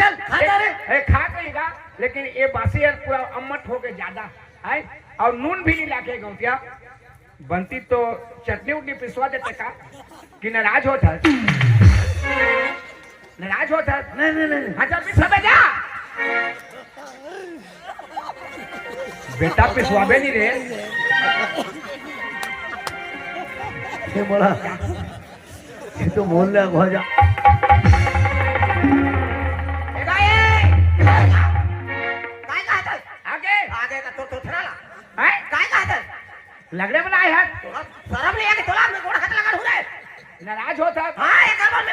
चल खा रे। खा कहेगा लेकिन ये बासी है पूरा अम्मट हो गए ज्यादा है और नून भी नहीं लाके गौतिया बनती तो चटनी उटनी पिसवा देते का कि नाराज होता है नाराज होता है नहीं हाँ जब पिसवा दे जा बेटा पिसवाबे नहीं रे ये बोला ये तो मोल ले हो जा आगे का तो थरा ला है काय कहत लगने वाला है शर्म नहीं है कि तोला में गोड़ हाथ लगा हो रे नाराज होता है हां एक बार में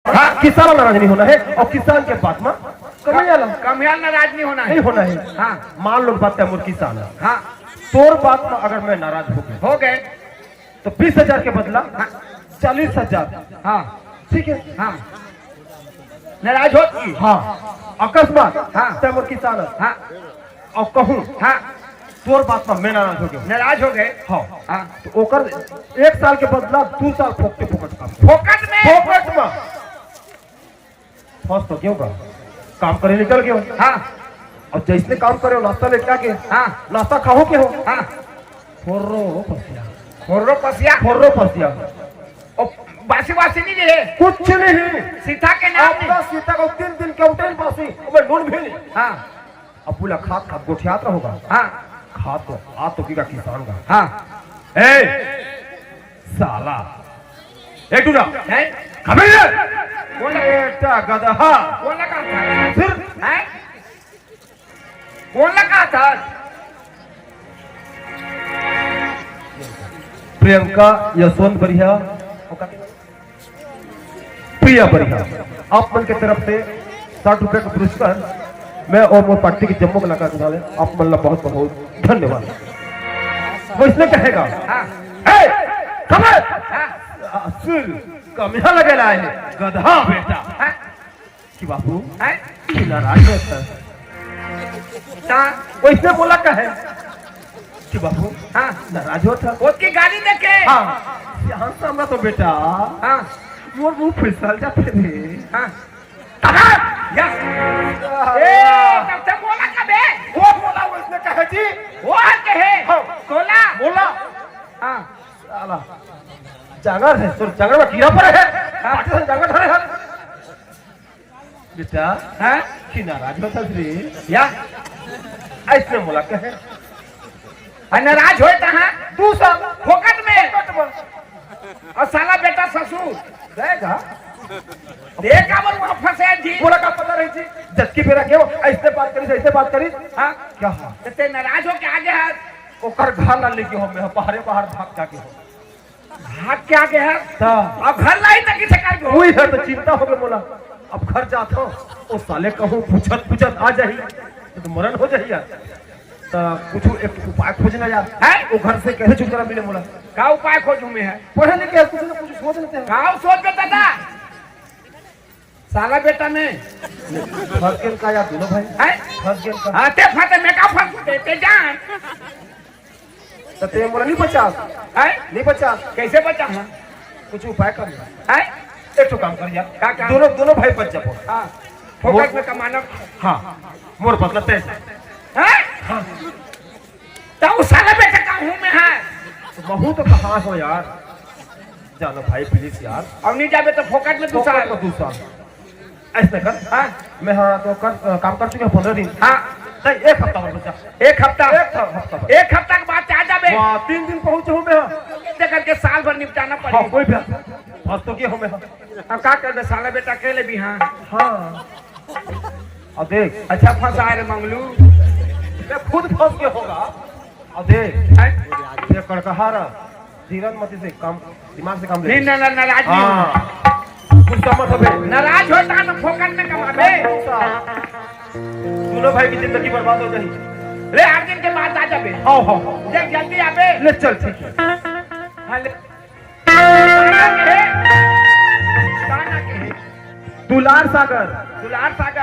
हाँ किसान नाराज नहीं होना है और किसान के बात में कमियाल नाराज नहीं होना है हाँ मान लो बात है मोर किसान है हाँ तोर बात में अगर मैं नाराज हो गए तो 20,000 के बदला 40,000 हाँ ठीक है हाँ नाराज होती हाँ अकस्मात हाँ तैमूर किसान हाँ और कहूँ हाँ तोर बात में मैं नाराज हो गए हाँ हाँ तो ओकर 1 साल के बदला 2 साल फोकट फोकट में फंस तो क्यों का काम करे निकल गए हो हाँ और जैसे काम करे हो नाश्ता ले क्या के हाँ नाश्ता खाओ के हो हाँ फोर्रो पसिया और बासी नहीं दे कुछ नहीं सीता के नाम आपका सीता को 3 दिन के उठे बासी अब नून भी नहीं हाँ अब पूरा खाद गोठियात होगा हाँ खाद तो आ तो की का किसान का हाँ ए साला ए टूना है खबर बेटा गधा कौन लगा था फिर है कौन लगा था प्रियंका यशवंत बढ़िया प्रिया बढ़िया आप मन की तरफ से 60 रुपए का पुरस्कार मैं और मोर पार्टी की जम्मू कलाकार वाले आप मन बहुत बहुत धन्यवाद वो इसने कहेगा खबर कमिया लगेला है गधा बेटा कि बापू नाराज होता वो इसने बोला का है कि बापू हाँ नाराज होता उसकी गाड़ी देखे हाँ यहाँ सामना तो बेटा हाँ मोर मुंह फिसल जाते थे हाँ यस तब तक बोला कबे वो बोला वो इसने कहे जी वो कहे बोला हाँ साला जागर है तो जागर में कीड़ा पर है पाटे से जागर धरे है बेटा हाँ कि नाराज होता रे या ऐसने बोला कहे नाराज होता है दूसरा फोकट में और साला बेटा ससुर देगा देखा बोल वहां फंसे थी बोला का पता रही थी जबकि मेरा क्यों ऐसे बात करी हाँ क्या हाँ ते नाराज हो के आगे है ओकर घर ला लेके हो मैं पहाड़े पहाड़ भाग जाके हो भाग के आगे है अब घर लाई तक किसे कर वही है तो चिंता हो गई बोला अब घर जाता हूँ वो साले कहूँ पूछत आ जाही तो मरण हो जाही यार तो कुछ एक उपाय खोजना यार है वो घर से कैसे छुटकारा मिले बोला का उपाय खोजूं मैं है पढ़े लिखे कुछ ना कुछ सोच लेते हैं का सोच बेटा था साला बेटा ने फंस गेल का यार दोनों भाई है फंस गेल का हां ते फटे मैं का फंस ते जान तो ते मोला नहीं बचा है नहीं बचा कैसे बचा हां कुछ उपाय कर है एक तो काम कर यार का दोनों भाई बच जाओ हां फोकस में कमाना हां मोर बदला ते है हां तो साला बेटा का हूं मैं है बहू तो कहां हो यार जानो भाई प्लीज यार अब नहीं जाबे तो फोकट में दूसरा ऐसे कर हाँ मैं हाँ तो काम कर चुके 15 दिन हाँ नहीं 1 हफ्ता और बचा 1 हफ्ता के बाद आ जाबे 3 दिन पहुंचे मैं दे करके साल भर निपटाना पड़ेगा हाँ कोई बात फंस तो क्या हो मैं अब क्या कर दे साला बेटा के ले भी हाँ हाँ अब देख अच्छा फंसा रे मंगलू मैं खुद फंस के होगा अब देख ये कड़कहार धीरज मती से काम दिमाग से काम ले नहीं नाराज नहीं गुस्सा मत होबे नाराज होता तो फोकट में कमाबे दोनों भाई की जिंदगी बर्बाद हो जाही ले 8 दिन के बाद आ जाबे आओ देख जल्दी आबे ले चल ठीक है हां ले ताना के दुलार सागर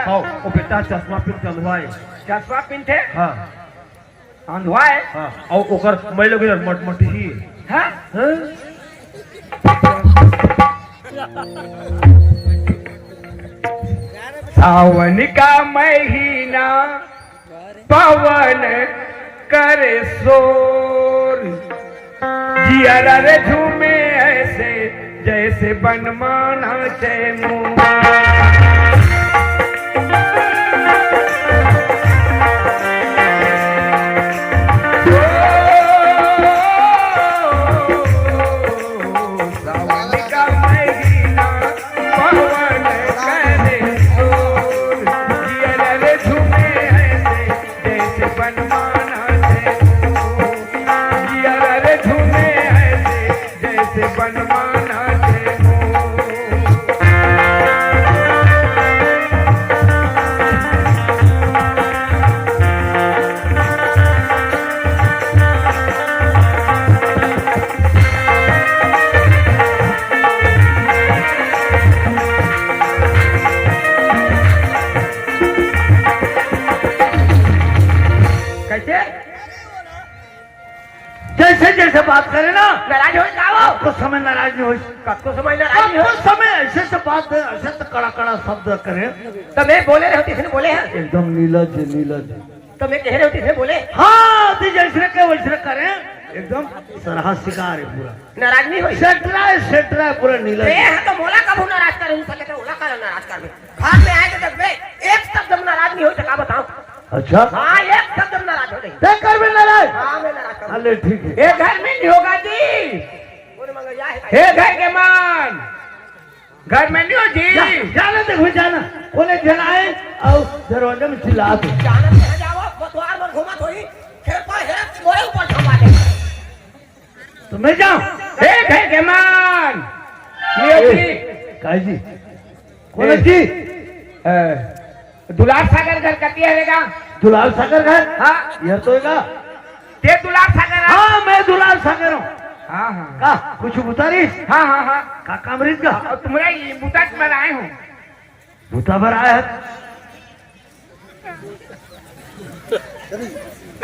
हां वो बेटा चश्मा पिन चंदवाए चश्मा पिन थे हां अंधवा है हाँ और ओकर मैले भी मटमटी ही हाँ हाँ? सावन का महीना पवन करे शोर जिया रे झूमे ऐसे जैसे बनमाना चैनू जैसे जैसे बात करे ना नाराज हो जाओ आपको समय नाराज नहीं हो कब समय नाराज नहीं आपको हो समय ऐसे से बात ऐसे तो कड़ा कड़ा शब्द करे तब मैं बोले रहे होती बोले हैं एकदम नीलज नीलज तो मैं कह रहे होती बोले हाँ तो जैसे के वैसे करे एकदम सरहा शिकार है पूरा नाराज नहीं हुई सेटरा है पूरा नीलज तो मोला कब नाराज कर ओला का नाराज कर घर में आए तो जब एक शब्द नाराज नहीं हो तो क्या बताऊं अच्छा हाँ एक शब्द नाराज हो गई तय कर भी नाराज हाँ मैं नाराज कर अरे ठीक है एक घर में नहीं होगा जी हे घर के मान घर में नहीं हो जी जाना देखो जाना कोने जलाए और दरवाजे में चिल्ला दो जाना कहाँ जाओ बतवार पर घुमा थोड़ी खेत पर है मोरे ऊपर छपा दे तो मैं जाऊं हे घर के मान ये जी काई जी कोने जी दुलार सागर घर कती है दुलाल सागर घर हाँ यह तो है ते दुलार सागर है हाँ मैं दुलाल सागर हूँ हाँ हाँ का कुछ बुतारी हाँ हाँ हाँ का कामरीज का और तुम्हारा ये बूटा पर आए हूँ बूटा भर आया है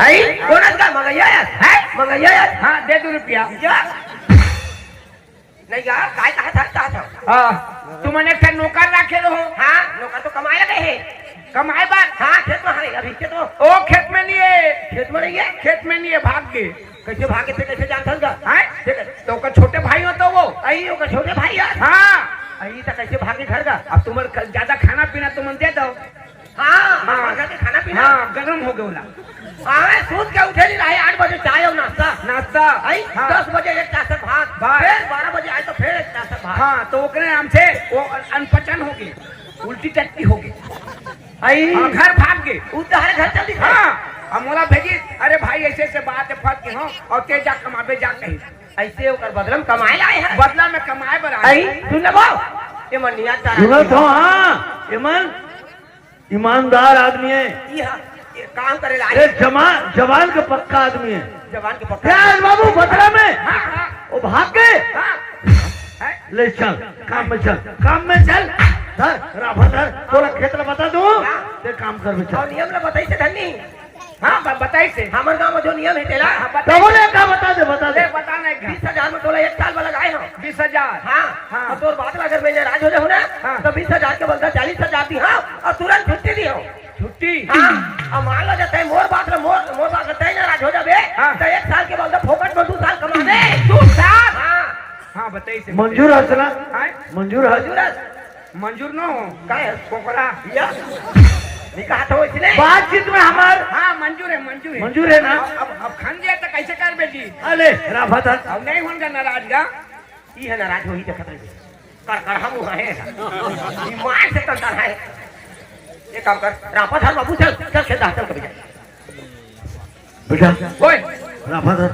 आई कौन का मंगैया है मंगैया हाँ दे 2 रुपया नहीं यार काय कहा था हाँ तुमने एक नौकर रखे रहो हाँ नौकर तो कमाए लगे है कमाए बात हाँ खेत में है अभी खेत में ओ खेत में नहीं है खेत में नहीं है खेत में नहीं है भाग गए कैसे भागे थे कैसे जानता था तो का छोटे भाई हो तो वो आई का छोटे भाई यार हाँ आई तो कैसे भागे घर का अब तुम्हारे ज्यादा खाना पीना तुम दे दो हाँ खाना पीना हाँ गर्म हो गया हाँ सूत के उठे नहीं रहे 8 बजे चाय और नाश्ता आई 10 बजे एक तासर भात फिर 12 बजे आए तो फिर एक तासर भात हाँ तो ओकरे नाम से वो अनपचन हो गई उल्टी टट्टी हो गई आई घर भाग गए उधर घर चल दी हाँ अब मोला भेजी अरे भाई ऐसे ऐसे बात है फट के हो और ते जा कमाबे जा कहीं ऐसे होकर बदलम कमाए आए हैं बदला में कमाए बर आई सुन ले बाओ ये मन नियत तारा तो हाँ ईमानदार आदमी है ये काम करे ला ये जवान का पक्का आदमी है जवान के पक्का प्याज बाबू बदला में हाँ हाँ वो भाग गए हाँ ले चल काम में चल धर राभा धर थोड़ा खेत में बता दो ते काम कर बेचा और नियम ले बताई से धन्नी हाँ बताई से हमारे गांव में जो नियम है तेरा तो बोले का बता दे बताना 20,000 में तोला 1 साल में लगाए हो 20,000 हाँ हाँ तो बात अगर मैं नाराज हो जाऊँ ना तो 20,000 के बदला 40,000 दी हाँ और तुरंत छुट्टी दी हो छुट्टी हाँ अब मान लो जाता है मोर बात है नाराज हो जाए तो 1 साल के बदला फोकट में 2 साल कमा दे 2 साल हाँ हाँ बताइए से मंजूर हसना मंजूर मंजूर न हो काय कोकरा या निकाह तो इसने बातचीत में हमार हाँ मंजूर है ना अब खान दिया तो कैसे कर बेटी अरे राभा धर अब नहीं होगा नाराज का ये है नाराज हो ही देखा कर हम है ईमान से तंता है ये काम कर रापा धर बाबू चल खेदा चल कभी बेटा ओए राभा धर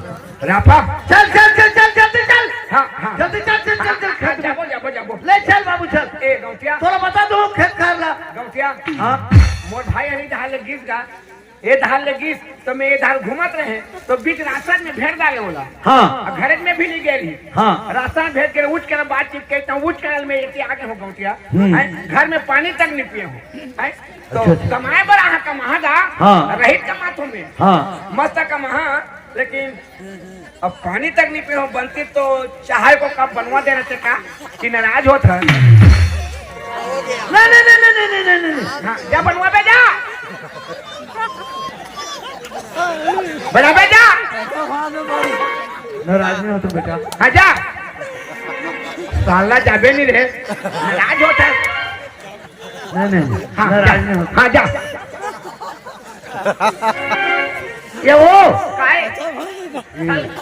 रापा चल जल्दी चल हाँ हाँ जल्दी चल जाबो ले चल बाबू चल ए गौतिया थोड़ा बता दो खेत कर ला गौतिया हाँ मोर भाई हरी धार ले गीस का ये धार ले गीस तो मैं ये धार घूमत रहे तो बीच रास्ता में भेड़ डाले बोला हाँ घर में भी नहीं गई हाँ रास्ता में भेड़ के उठ कर बातचीत कहता हूँ उठ कर मैं ये आगे हो गौतिया घर में पानी तक नहीं पिए हूँ तो अच्छा। कमाए बड़ा है कमा दा हाँ। रहित कमा तुम्हें हाँ मस्त कमा लेकिन अब पानी तक नहीं पी हो बनती तो चाहे को कब बनवा देना थे का कि नाराज होत है नहीं नहीं नहीं नहीं नहीं नहीं नहीं हाँ, जा बनवा बे जा बना बे जा नाराज नहीं हो तो बेटा हाँ जा साला जाबे नहीं रे नाराज होता है नहीं नहीं हाँ नाराज नहीं हो हाँ जा ये वो काहे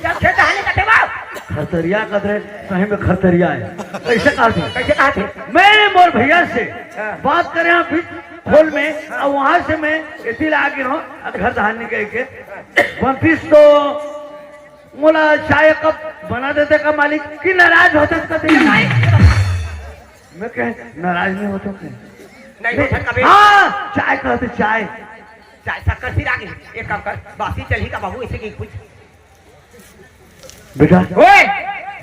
जब खेत आने का थे बाप खरतरिया कदरे सही में खरतरिया है कैसे कहा थे कैसे कहा थे मैं मोर भैया से बात करें आप खोल में और वहां से मैं इसी ला गया हूँ घर धारने के 32 तो मोला चाय कब बना देते का मालिक कि नाराज होते कभी मैं कह नाराज नहीं होता नहीं होता कभी हाँ चाय कहते चाय चाय शक्कर सिर आगे एक काम कर बासी चली का बाबू इसे की कुछ बेटा ओए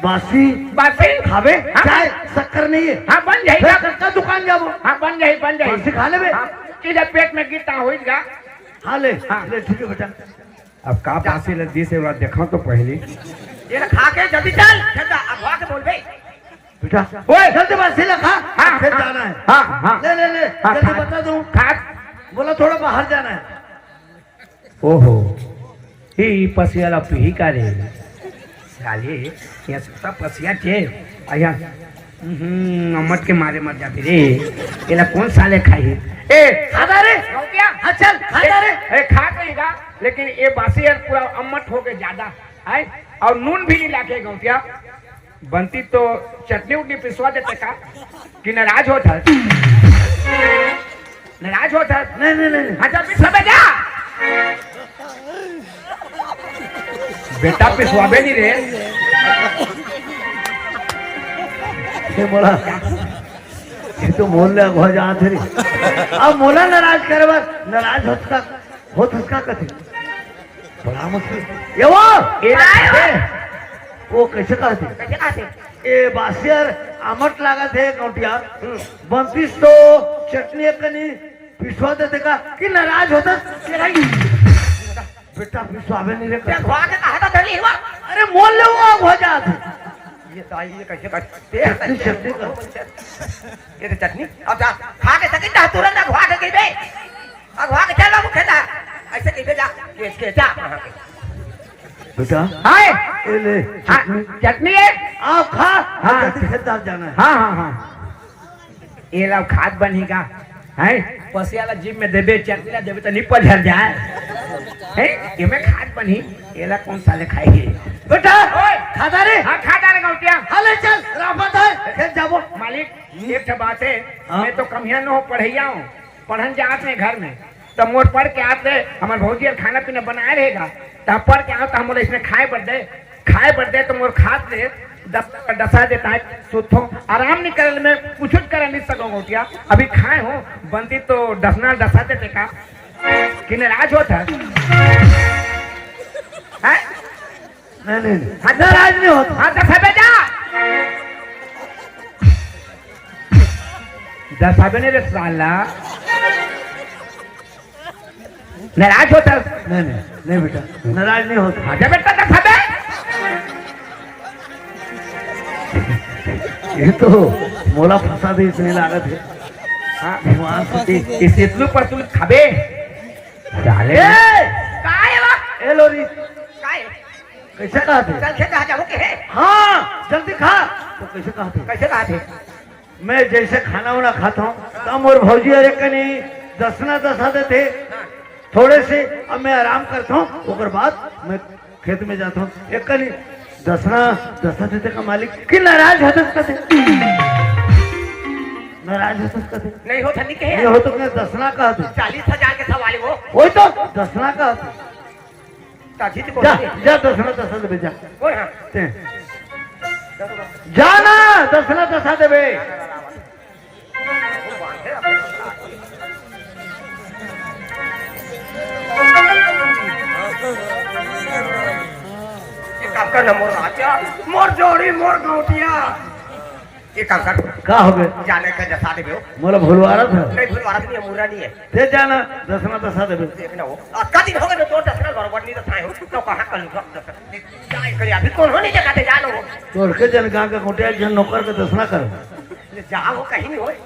बासी बासी खावे हाँ? चाय शक्कर नहीं है हाँ बन जाएगा का दुकान जाबो हाँ बन जाए बासी खा लेबे किधर पेट में गिरता होइगा हाँ ले हाँ। ले ठीक है बेटा अब का पासी ले दी से देखा तो पहले ये खा के जल्दी चल चल अब वहां से बोल बे बेटा ओए जल्दी बासी ला खा हाँ, फिर हाँ, जाना है हाँ हाँ ले ले ले हाँ, जल्दी खा। बता दूं खा बोला थोड़ा बाहर जाना है ओहो ही पसियाला पी का रे साले ये सब पसिया थे आया अमट के मारे मर जाते रे एला कौन साले खाई ए खादा रे क्या हाँ चल खादा रे ए खा कहेगा लेकिन ये बासी यार पूरा अम्मट हो गए ज्यादा है और नून भी नहीं लाके गौतिया बनती तो चटनी उटनी पिसवा देते का कि नाराज होता नाराज होता नहीं नहीं नहीं हाँ चल पिसवा जा बेटा पिसवाबे नहीं रे ये बोला ये तो मोल ले हो जा थे अब मोला नाराज करवा नाराज होत उसका कथे बड़ा मुश्किल ये वो कैसे कहते कैसे खाते ए बासियर आमट लगा थे कौटिया 32 तो चटनी कनी पिसवा देते का कि नाराज होता बेटा पिसवाबे नहीं रे क्या खवा के कहा था धनी हुआ अरे मोल ले वो हो जाते ये तो आई ये कैसे करते चटनी का ये तो चटनी अब जा खा के सके जा तुरंत खवा के गई बे अब खवा के चलो खेता ऐसे कहीं जा के जा बेटा हाय ए ले चटनी चटनी है आप खा हाँ। जल्दी खेत जाना है हाँ हाँ हाँ ये ला खाद बनेगा है पसियाला जिम में देबे चटनी देबे तो नहीं पधर जाए है ये में खाद बनी ये ला कौन साले खाएगी बेटा ओए खादा रे हाँ खाता रे गौतिया हले चल राफत है खेत जाबो मालिक एक बात है हाँ? मैं तो कमियां न हो पढ़ैया हूँ पढ़न जाते हैं घर में तो मोर पढ़ के आते हमारे भौजी और खाना पीना बनाए रहेगा तो पढ़ के आओ तो हम इसमें खाए बढ़ दे तो मोर खाद ले डसा देता है सुथो आराम नहीं करे मैं कुछ कर नहीं सकूँ गोटिया अभी खाए हो बनती तो डसना डसा देते का कि नाराज होता है नहीं नहीं नाराज नहीं होता हाँ दसा बेटा दसा बे नहीं रे साला नाराज होता नहीं नहीं नहीं बेटा नाराज नहीं होता आजा बेटा दसा बे ये तो मोला फंसा दे इतनी लागत है हाँ वहाँ से इस इतलू पर तू खाबे साले काय है ए लोरी काय कैसे कहा थे चल खेत आ जाओ के है हाँ जल्दी खा तो कैसे कहा थे कैसे कहा थे मैं जैसे खाना वाना खाता हूँ तब और भौजी अरे कनी दसना दसा देते थोड़े से अब मैं आराम करता हूँ उसके बाद मैं खेत में जाता हूँ एक कनी दसना दसा देते का मालिक कि नाराज होते कथे नाराज होते कथे नहीं हो ठंडी के ये है हो तो क्या दसना कहा थे 40,000 के सवाल वो वही तो दसना कहा थे ताजी को जा जा दसना दसा देवे जा वो हां ते। जाना दसना दसा देवे ये काका न मोर राजा मोर जोड़ी मोर गौटिया एक काम कर, का हो गए जाने का जसा देबे हो। मोला भूलवारा था नहीं भूलवारा नहीं है, मुर्रा नहीं है। ते जाना दसना दसा देबे देखना हो का दिन हो गए तो दसना गड़बड़ नहीं तो थाए हो तो कहां कर लूंगा जाए करे अभी कौन हो नहीं जगह पे जानो हो तोड़ के जन गांव का कोटिया जन नौकर के दसना कर जाओ कहीं नहीं होए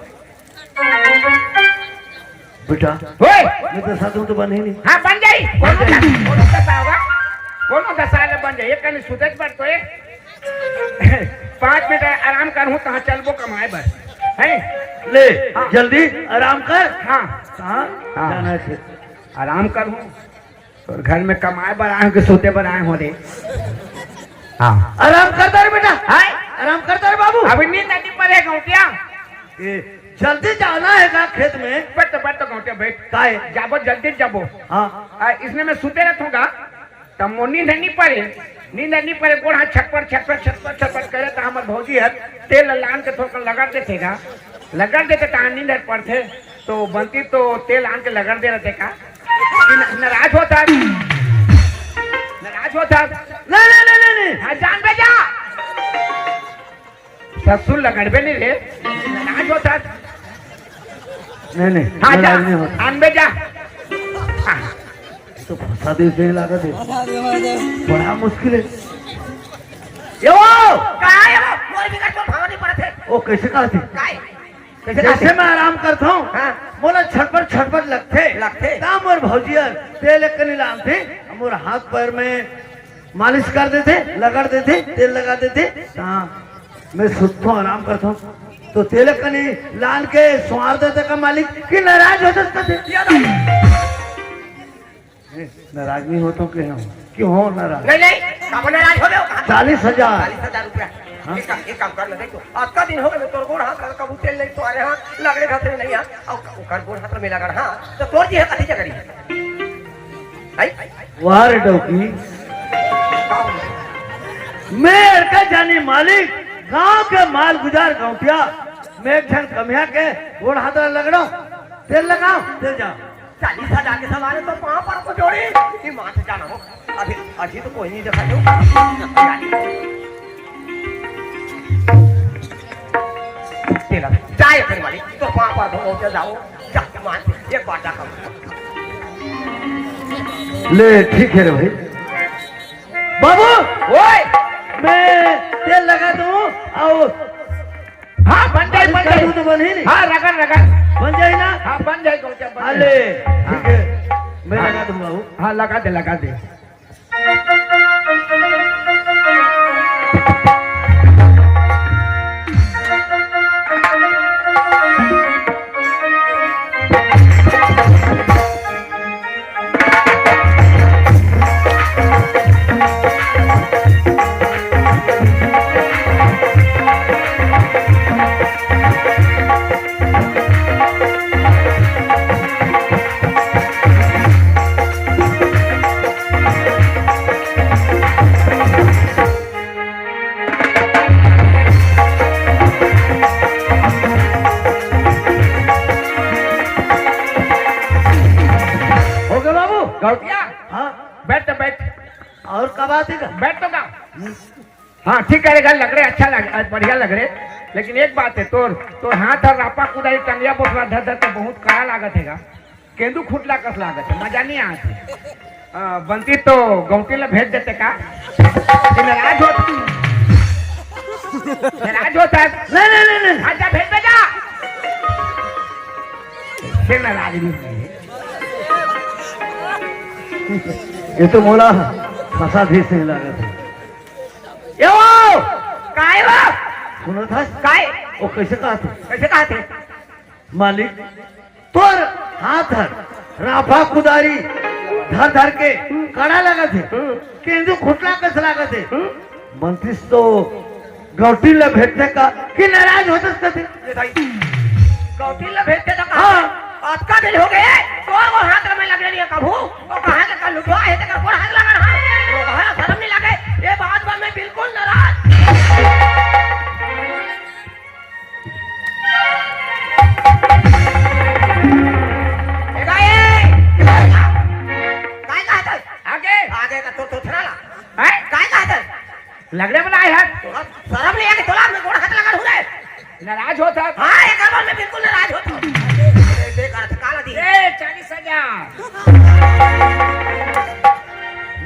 बेटा ओए मैं दसा दूं तो बन ही नहीं। हां बन जाई कौन दसा होगा कौन दसा ले बन जाई एक कने सुतेज पर तो 5 मिनट आराम करूं कहां चलबो कमाए बस है ले हाँ। जल्दी आराम कर। हां कहाँ हाँ। जाना है आराम करूं और घर में कमाए बर आए के सोते बर आए हो रे। हां आराम करता रे बेटा हाय आराम करता रे बाबू अभी नींद नहीं पड़े गौटिया ए, जल्दी जाना है का खेत में बैठ गौटिया बैठ काहे जाबो जल्दी जाबो। हाँ इसने मैं सुते रहूंगा तब मो नींद नहीं पड़े गोड़ हाथ छटपट करे तो हमारे भौजी है तेल लान के थोड़ा लगा देते का लगा देते तो नींद पड़ते तो बनती तो तेल आन के लगा दे रहते का नाराज होता नहीं हाँ जान बे जा ससुर लगड़बे नहीं रे नाराज होता नहीं हाँ जा नाराज नहीं होता। आन बे जा हाँ। तो फंसा दे से लगा दे बड़ा मुश्किल है ये वो कहाँ है वो मोर भी कर तो भाव नहीं पड़ते ओ कैसे कहा थी कैसे जैसे मैं आराम करता हूँ हाँ। मोला छटपट लगते काम और भौजिया तेल कनी लाम थे मोर हाथ पैर में मालिश कर देते लगा देते तेल लगा देते हाँ मैं सुता हूँ आराम करता हूँ तो तेल कनी लाल के स्वार देते का मालिक कि नाराज हो नाराज नहीं होता क्यों हो नाराज नहीं कब नाराज हो गए 40,000 रुपया एक काम कर ले देखो आज का दिन हो गए तोर गोड़ हाथ कबू तेल नहीं तो अरे हां लगड़े खाते नहीं हां और कर गोड़ हाथ में लगा हां तो तोर जी है कथी जगरी आई वार डौकी मेर का जानी मालिक गांव के माल गुजार गौटिया मैं ठन कमिया के गोड़ हाथ लगड़ो तेल लगाओ तेल जाओ 40,000 के सवाल तो वहां पर को जोड़ी ये मां से जाना हो अभी तो कोई नहीं देखा जो तेरा चाय फिर वाली तो वहां पर हो जाओ जा मान एक बार जा ले ठीक है रे भाई बाबू ओए मैं तेल लगा दूं और हाँ बन जाए तो बन ही नहीं हाँ रगड़ बन जाए ना हाँ बन जाए गौचा अले ठीक है मैं लगा दूंगा वो हाँ लगा दे गौटिया हाँ बैठ और कब आती का बैठ तो का हाँ ठीक करेगा लग रहे अच्छा लग बढ़िया लग रहे लेकिन एक बात है तोर हाथ और रापा कुदाई टंगिया बोटला धर तो बहुत कड़ा लागत है केंदू खुटला कस लागत है मजा नहीं आती बनती तो गौटी ला भेज देते का नाराज होता नहीं अच्छा भेज भेजा फिर नाराज नहीं ये तो मोला फंसा भी सही लगा था ये वो काय वो सुना था काय वो कैसे कहा थे मालिक तोर हाथ धर राफा कुदारी धर के कड़ा लगा थे केंदू खुटला कस लगा थे मंत्रिस तो गौटी ला भेटते का कि नाराज होतस थे गौटी ला भेजते तो हाँ आज का दिन हो गए तो वो हाथ में लग रही है कभू और कहां का लुटवा है तो गोड़ हाथ लगा रहा है वो कहां शर्म नहीं लगे ये बात पर मैं बिल्कुल नाराज आगे का तो थोड़ा है काय कहता लग रहे बनाए है शर्म नहीं है कि तोला में गोड़ हाथ लगा हुआ है नाराज होता हाँ एक बार मैं बिल्कुल नाराज होता हूँ। देख अर्थ काला दी 40,000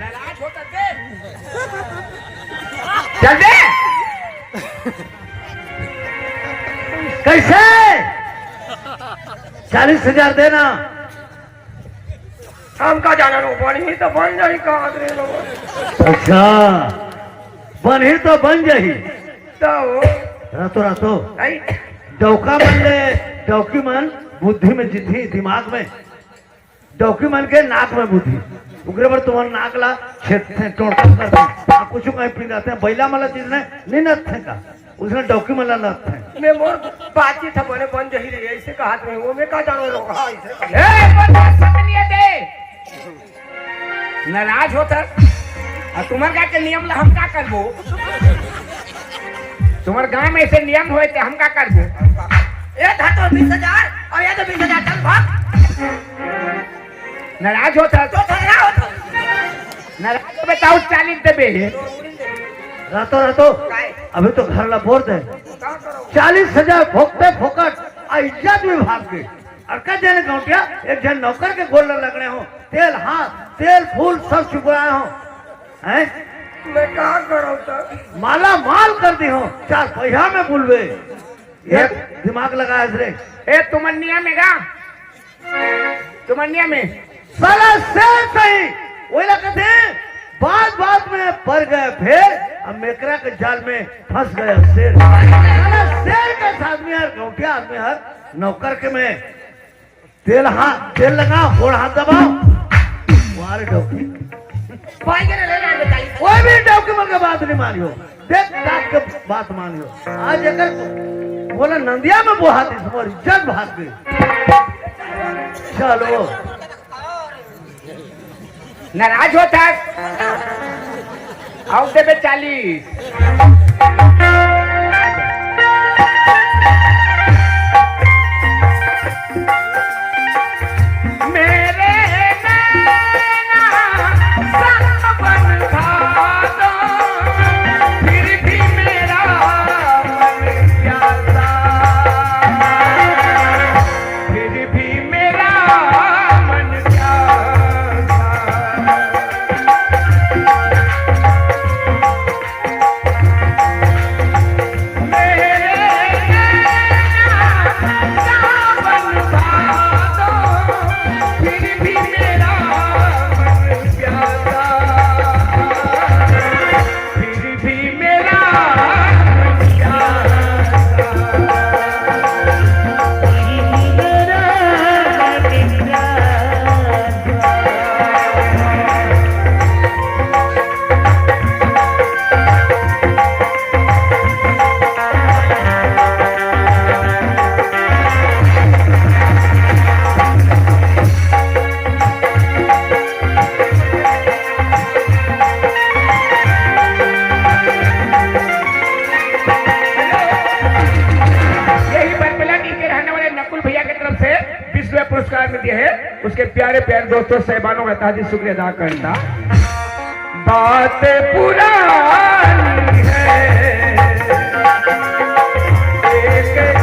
नाराज होता दे चल दे कैसे 40,000 देना। हम का जाना रो बनी तो बन जाई का आदमी लोग अच्छा बन ही तो बन जाही तो रातों रातों आई डौका मन ले डौकी मन बुद्धि में जिद्धि दिमाग में डौकी मन के नाक में बुद्धि उगरे पर तुम्हारा नाक ला छेदते टोड़ता करते आप कुछ कहीं पी जाते हैं बैला वाला चीज ने नहीं नथे का उसने डौकी मन ला नथे मैं मोर बातचीत था बने बन जही रही ऐसे का हाथ में वो मैं का जानो रो हां ऐसे दे नाराज होता और तुम्हारे का नियम ला हम का करबो तुम्हारे गांव में ऐसे नियम होए थे हम का करबो ये था तो 20,000 और ये तो 20,000 चल भाग। नाराज होता तो झगड़ा होता नाराज हो बताओ 40 देबे रातों रातों अभी तो घर ला बोर दे 40,000 भोगते फोकट इज्जत भी भाग गई अड़का देने गौटिया एक जन नौकर के गोल लग रहे हो तेल हाथ तेल फूल सब चुकाए हो हैं मैं का करो तो माला माल कर दी हो 4 पहिया में बुलवे एक दिमाग लगा रे ए तुमनिया में गा तुमनिया में साला शेर सही वही लगते बात बात में पड़ गए फिर अब मेकरा के जाल में फंस गए शेर साला शेर का आदमी यार गौटिया आदमी हर नौकर के में तेल लगा होड़ हाथ दबाओ वारे डौकी भाई के ले ले बताई कोई भी डौकी मन के बात नहीं मानियो देख दाग के बात मानियो आज अगर बोला नंदिया में वो हाथी समझ इज्जत भाग गई चलो नाराज होता आओ देबे 40 मेरे नैना सावन भादो फिर भी मेरा मन प्यासा फिर भी मेरा मन प्यासा पुरस्कार में दिए है उसके प्यारे प्यारे दोस्तों साहिबानों का ताजी शुक्रिया अदा करता। बात पुरानी है एक